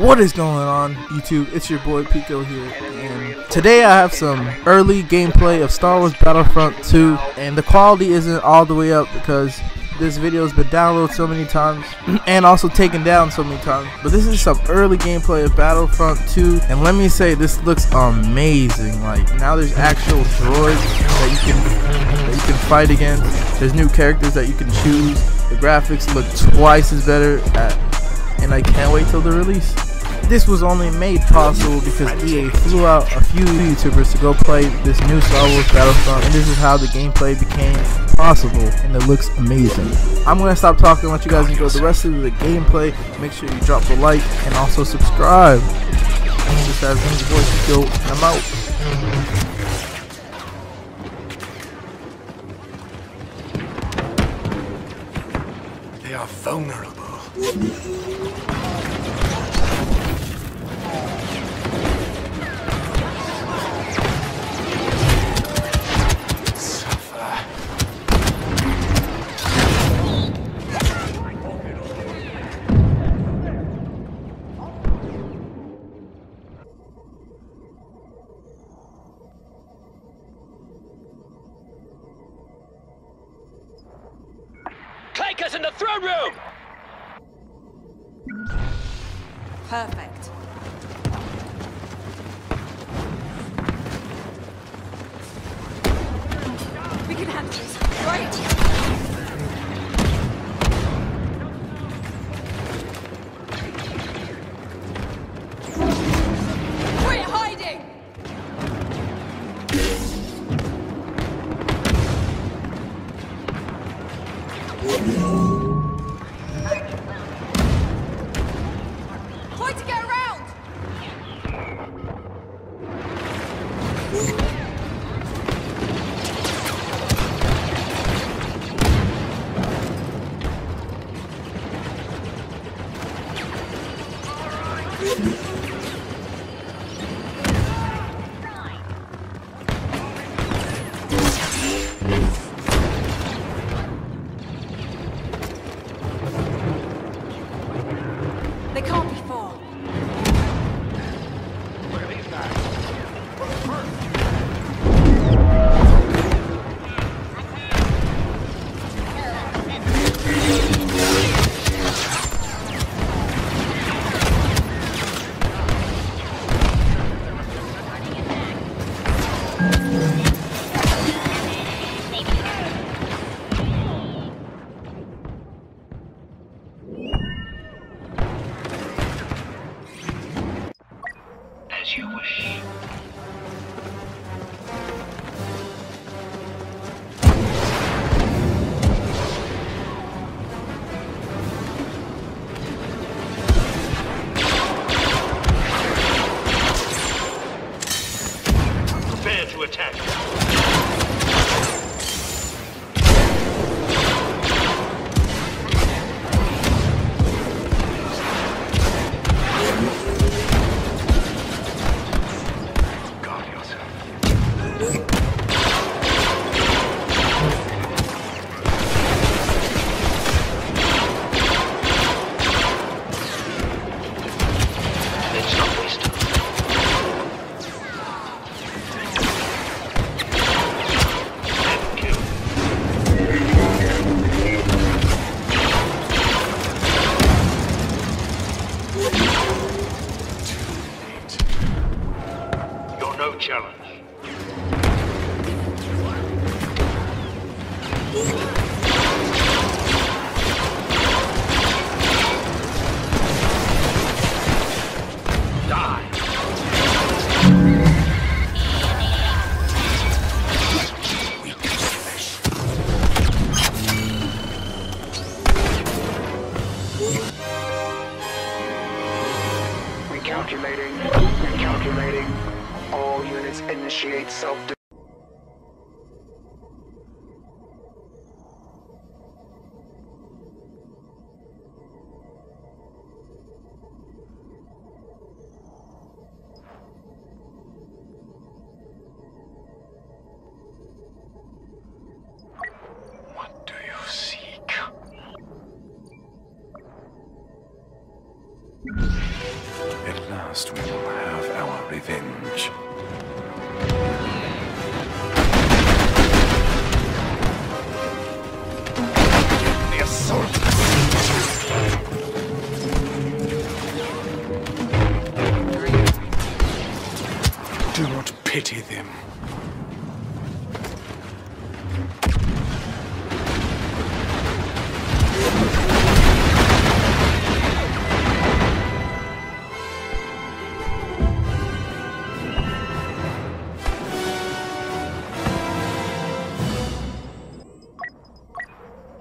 What is going on, YouTube? It's your boy Pico here, and today I have some early gameplay of Star Wars Battlefront 2, and the quality isn't all the way up because this video has been downloaded so many times and also taken down so many times. But this is some early gameplay of Battlefront 2, and let me say, this looks amazing. Like, now there's actual droids that you can fight against. There's new characters that you can choose. The graphics look twice as better and I can't wait till the release. This was only made possible because EA flew out a few YouTubers to go play this new Star Wars Battlefront, and this is how the gameplay became possible, and it looks amazing. I'm going to stop talking and let you guys enjoy the rest of the gameplay. Make sure you drop a like and also subscribe. This has been your boy Pico, and I'm out. They are vulnerable. Take us in the throne room! Perfect. We can handle this, right? Quit hiding! Try to get around! They can't be far. Look at these guys. As you wish. Prepare to attack. Guard yourself. Let's not waste time. And kill. You're no challenge. Die. Recalculating. All units initiate self-defense. What do you seek? last, we will have our revenge. The assault! Do not pity them.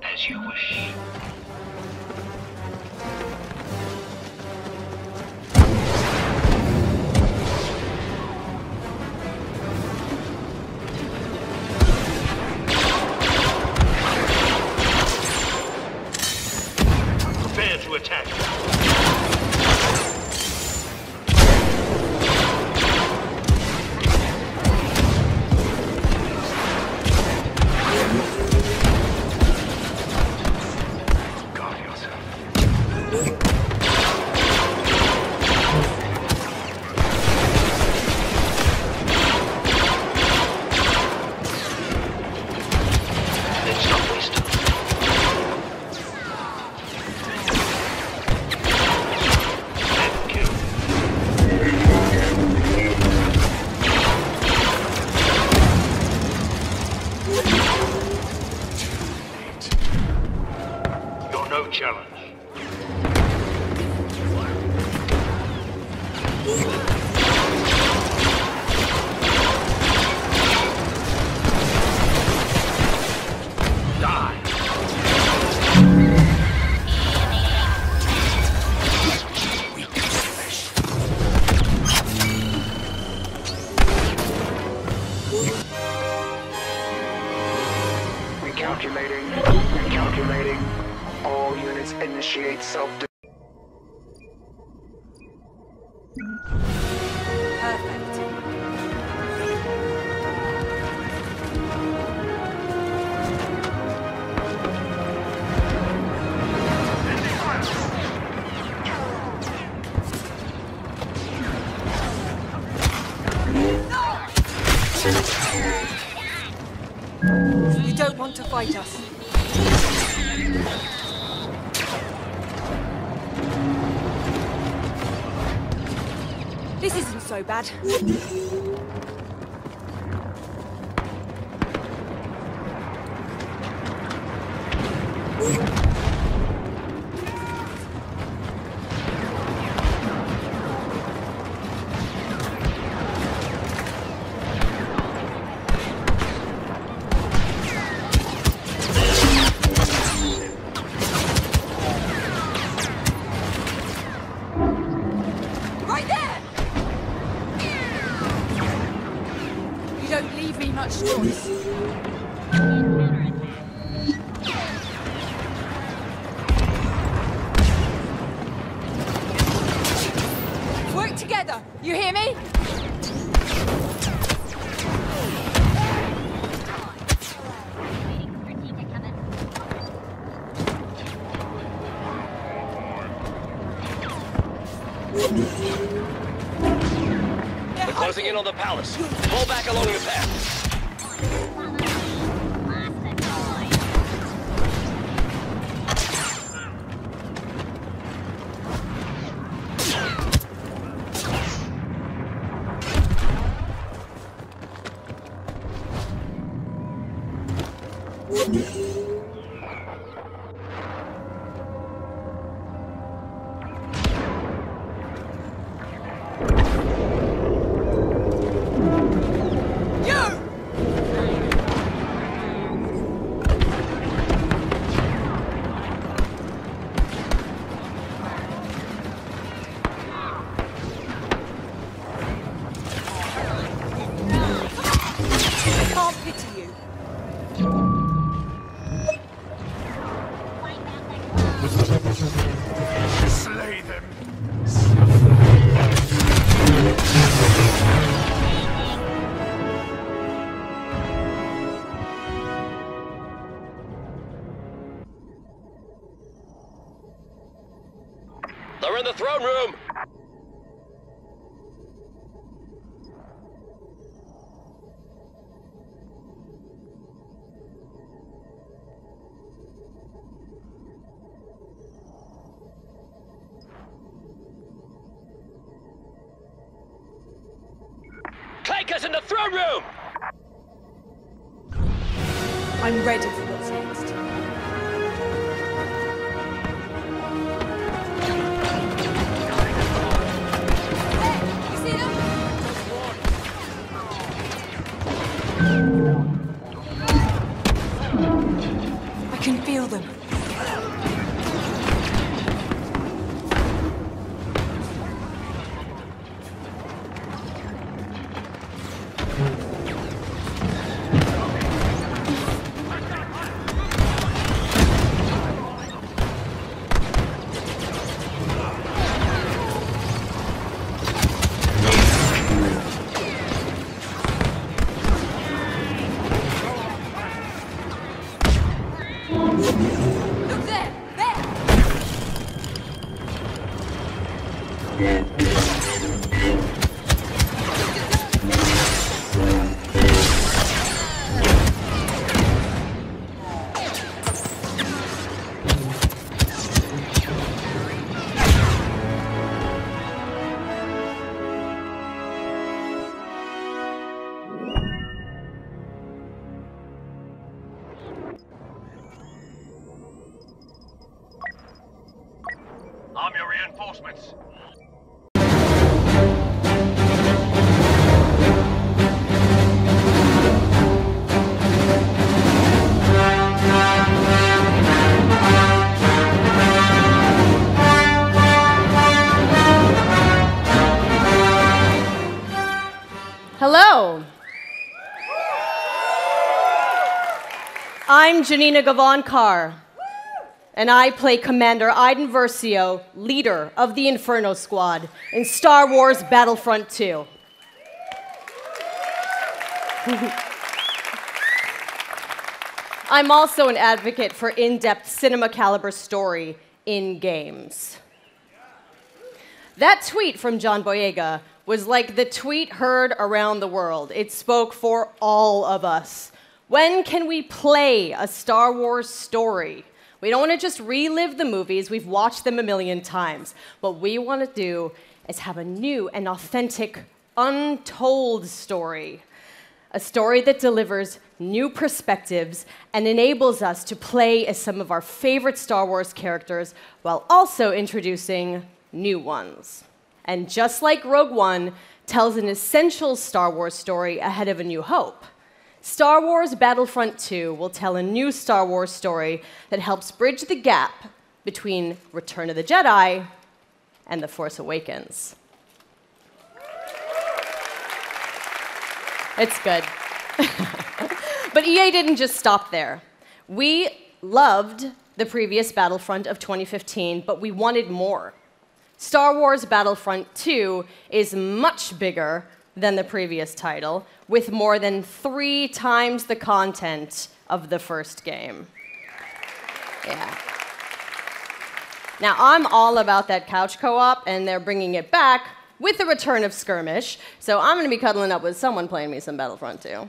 As you wish. Prepare to attack. Guard yourself. Let's not waste time. And kill. You're no challenge. Die. Recalculating. Recalculating. All units initiate self-defense. Perfect. You don't want to fight us. This isn't so bad. Right there! You don't leave me much choice. Work together, you hear me? We're closing in on the palace. Fall back along the path. Can't pity you. Slay them. They're in the throne room. take us in the throne room! I'm ready for what's next. Hey, you see them? I can feel them. Look there! There! I'm your reinforcements. Hello. I'm Janina Gavankar, and I play Commander Iden Versio, leader of the Inferno Squad in Star Wars Battlefront 2. I'm also an advocate for in-depth cinema caliber story in games. That tweet from John Boyega was like the tweet heard around the world. It spoke for all of us. When can we play a Star Wars story? We don't want to just relive the movies. We've watched them a million times. What we want to do is have a new and authentic, untold story. A story that delivers new perspectives and enables us to play as some of our favorite Star Wars characters while also introducing new ones. And just like Rogue One tells an essential Star Wars story ahead of A New Hope, Star Wars Battlefront 2 will tell a new Star Wars story that helps bridge the gap between Return of the Jedi and The Force Awakens. It's good. But EA didn't just stop there. We loved the previous Battlefront of 2015, but we wanted more. Star Wars Battlefront 2 is much bigger than the previous title, with more than 3 times the content of the first game. Yeah. Now, I'm all about that couch co-op, and they're bringing it back with the return of Skirmish, so I'm going to be cuddling up with someone playing me some Battlefront 2.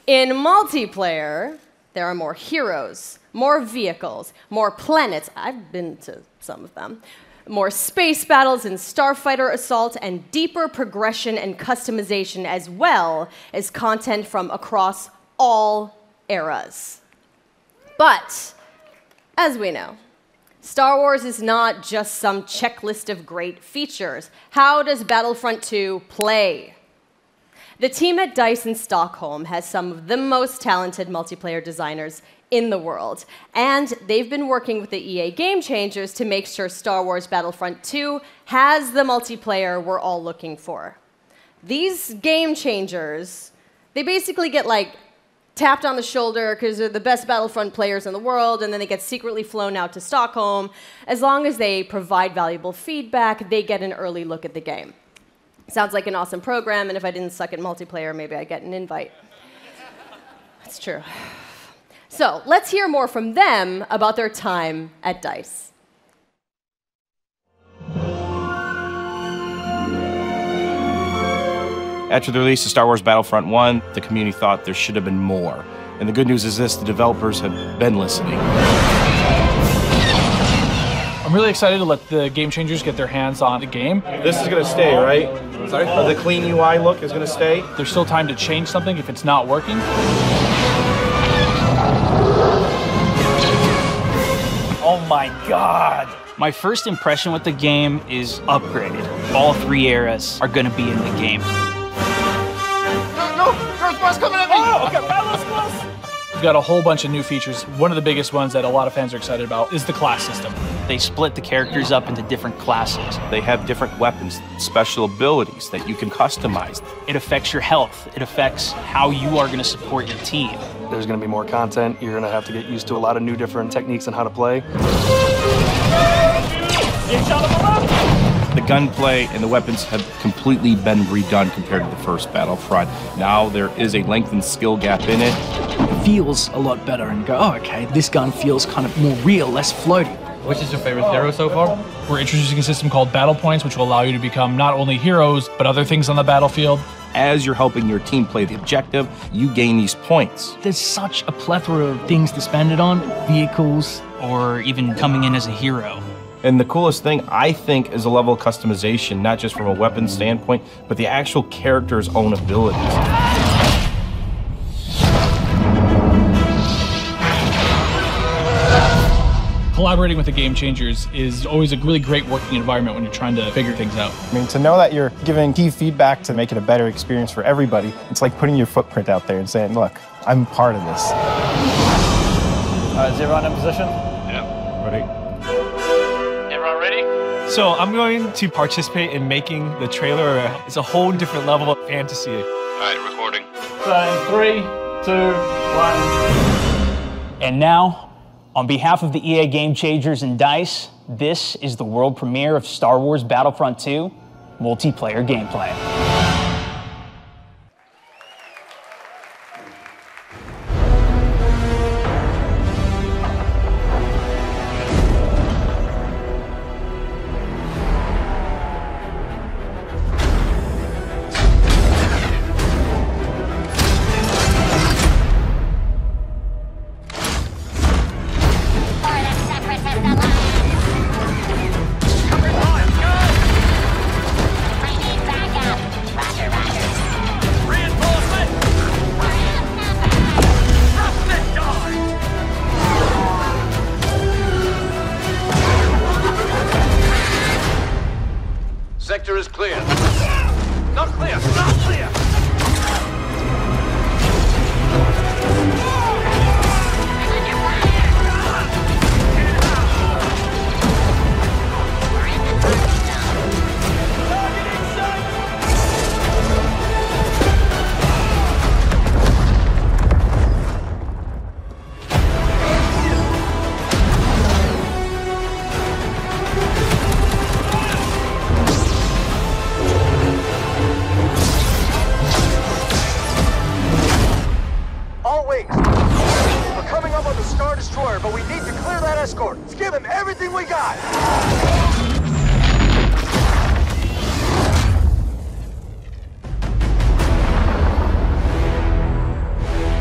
In multiplayer, there are more heroes, more vehicles, more planets. I've been to some of them. More space battles and starfighter assault, and deeper progression and customization, as well as content from across all eras. But, as we know, Star Wars is not just some checklist of great features. How does Battlefront 2 play? The team at DICE in Stockholm has some of the most talented multiplayer designers in the world, and they've been working with the EA Game Changers to make sure Star Wars Battlefront 2 has the multiplayer we're all looking for. These Game Changers, they basically get tapped on the shoulder because they're the best Battlefront players in the world, and then they get secretly flown out to Stockholm. As long as they provide valuable feedback, they get an early look at the game. Sounds like an awesome program, and if I didn't suck at multiplayer, maybe I'd get an invite. That's true. So let's hear more from them about their time at DICE. After the release of Star Wars Battlefront 1, the community thought there should have been more. And the good news is this, the developers have been listening. I'm really excited to let the game changers get their hands on the game. This is going to stay, right? Sorry? The clean UI look is going to stay? There's still time to change something if it's not working. Oh my God. My first impression with the game is upgraded. All 3 eras are going to be in the game. No! Earth Bus coming at me! Oh, okay, Battle Bus! We've got a whole bunch of new features. One of the biggest ones that a lot of fans are excited about is the class system. They split the characters up into different classes. They have different weapons, special abilities that you can customize. It affects your health. It affects how you are going to support your team. There's going to be more content. You're going to have to get used to a lot of new different techniques on how to play. The gunplay and the weapons have completely been redone compared to the first Battlefront. Now there is a lengthened skill gap in it. It feels a lot better and go, oh, okay, this gun feels kind of more real, less floaty. Which is your favorite hero so far? We're introducing a system called Battle Points, which will allow you to become not only heroes, but other things on the battlefield. As you're helping your team play the objective, you gain these points. There's such a plethora of things to spend it on, vehicles, or even coming in as a hero. And the coolest thing, I think, is the level of customization, not just from a weapon standpoint, but the actual character's own abilities. Collaborating with the game changers is always a really great working environment when you're trying to figure things out. I mean, to know that you're giving key feedback to make it a better experience for everybody, it's like putting your footprint out there and saying, look, I'm part of this. Is everyone in position? Yeah. Ready? Everyone ready? So I'm going to participate in making the trailer. It's a whole different level of fantasy. All right, recording. So in 3, 2, 1. And now, on behalf of the EA Game Changers and DICE, this is the world premiere of Star Wars Battlefront 2 multiplayer gameplay. Sector is clear. Not clear! Not clear! But we need to clear that escort. Let's give him everything we got.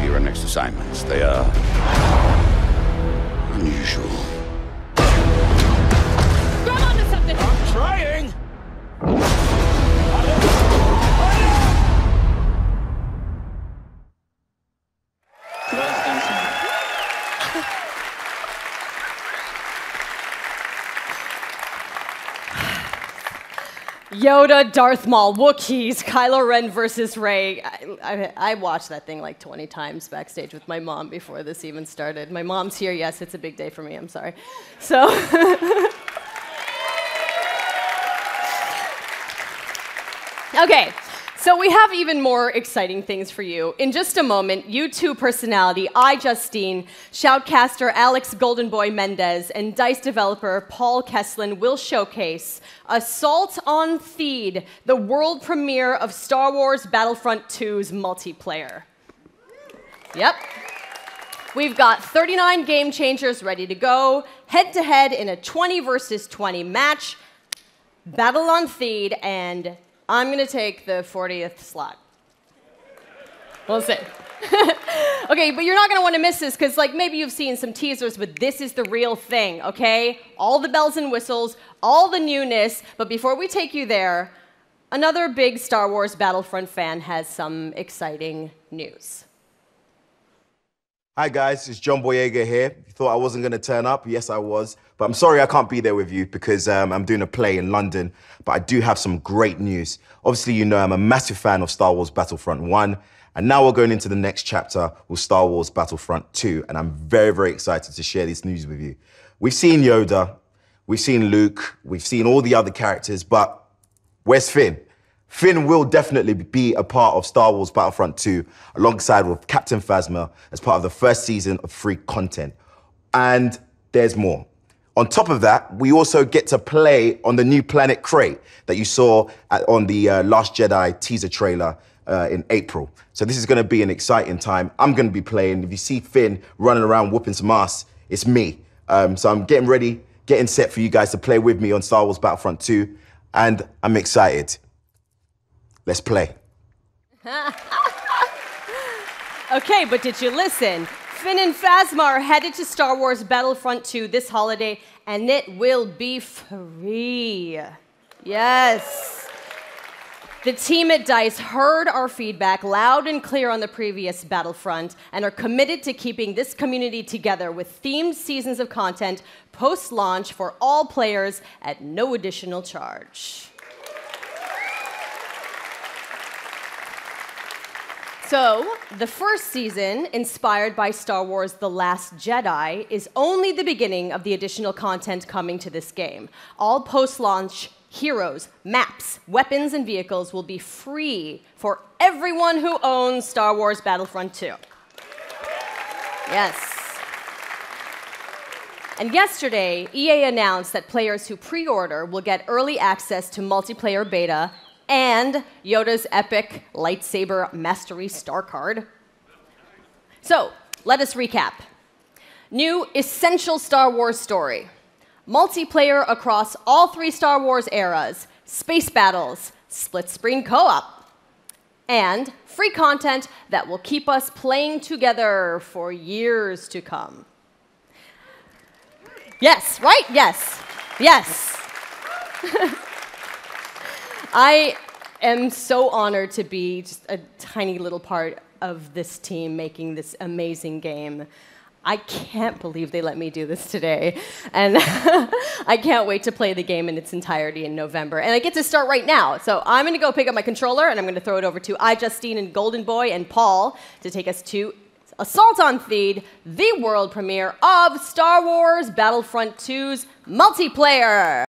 Your next assignments, they are unusual. Grab onto something. I'm trying. Yoda, Darth Maul, Wookiees, Kylo Ren versus Rey. I watched that thing like 20 times backstage with my mom before this even started. My mom's here. Yes, it's a big day for me. I'm sorry. So. Okay. So we have even more exciting things for you. In just a moment, YouTube personality iJustine, shoutcaster Alex Goldenboy Mendez, and DICE developer Paul Kesslin will showcase Assault on Theed, the world premiere of Star Wars Battlefront 2's multiplayer. Yep. We've got 39 game changers ready to go, head-to-head in a 20 versus 20 match, Battle on Theed, and I'm going to take the 40th slot. We'll see. Okay, but you're not going to want to miss this because, like, maybe you've seen some teasers, but this is the real thing, okay? All the bells and whistles, all the newness. But before we take you there, another big Star Wars Battlefront fan has some exciting news. Hi guys, it's John Boyega here. You thought I wasn't going to turn up? Yes, I was. But I'm sorry I can't be there with you because I'm doing a play in London. But I do have some great news. Obviously, you know I'm a massive fan of Star Wars Battlefront 1. And now we're going into the next chapter with Star Wars Battlefront 2. And I'm very, very excited to share this news with you. We've seen Yoda, we've seen Luke, we've seen all the other characters, but where's Finn? Finn will definitely be a part of Star Wars Battlefront 2 alongside with Captain Phasma as part of the first season of free content. And there's more. On top of that, we also get to play on the new planet Crate that you saw on the Last Jedi teaser trailer in April. So this is going to be an exciting time. I'm going to be playing. If you see Finn running around whooping some ass, it's me. So I'm getting ready, getting set for you guys to play with me on Star Wars Battlefront 2. And I'm excited. Let's play. Okay, but did you listen? Finn and Phasma are headed to Star Wars Battlefront 2 this holiday, and it will be free. Yes. The team at DICE heard our feedback loud and clear on the previous Battlefront and are committed to keeping this community together with themed seasons of content post-launch for all players at no additional charge. So, the first season, inspired by Star Wars The Last Jedi, is only the beginning of the additional content coming to this game. All post-launch heroes, maps, weapons, and vehicles will be free for everyone who owns Star Wars Battlefront 2. Yes. And yesterday, EA announced that players who pre-order will get early access to multiplayer beta and Yoda's epic lightsaber mastery star card. So, let us recap. New essential Star Wars story. Multiplayer across all 3 Star Wars eras, space battles, split-screen co-op, and free content that will keep us playing together for years to come. Yes, right? Yes. Yes. I am so honored to be just a tiny little part of this team making this amazing game. I can't believe they let me do this today. And I can't wait to play the game in its entirety in November. And I get to start right now. So I'm going to go pick up my controller, and I'm going to throw it over to iJustine and Golden Boy and Paul to take us to Assault on Theed, the world premiere of Star Wars Battlefront 2's multiplayer.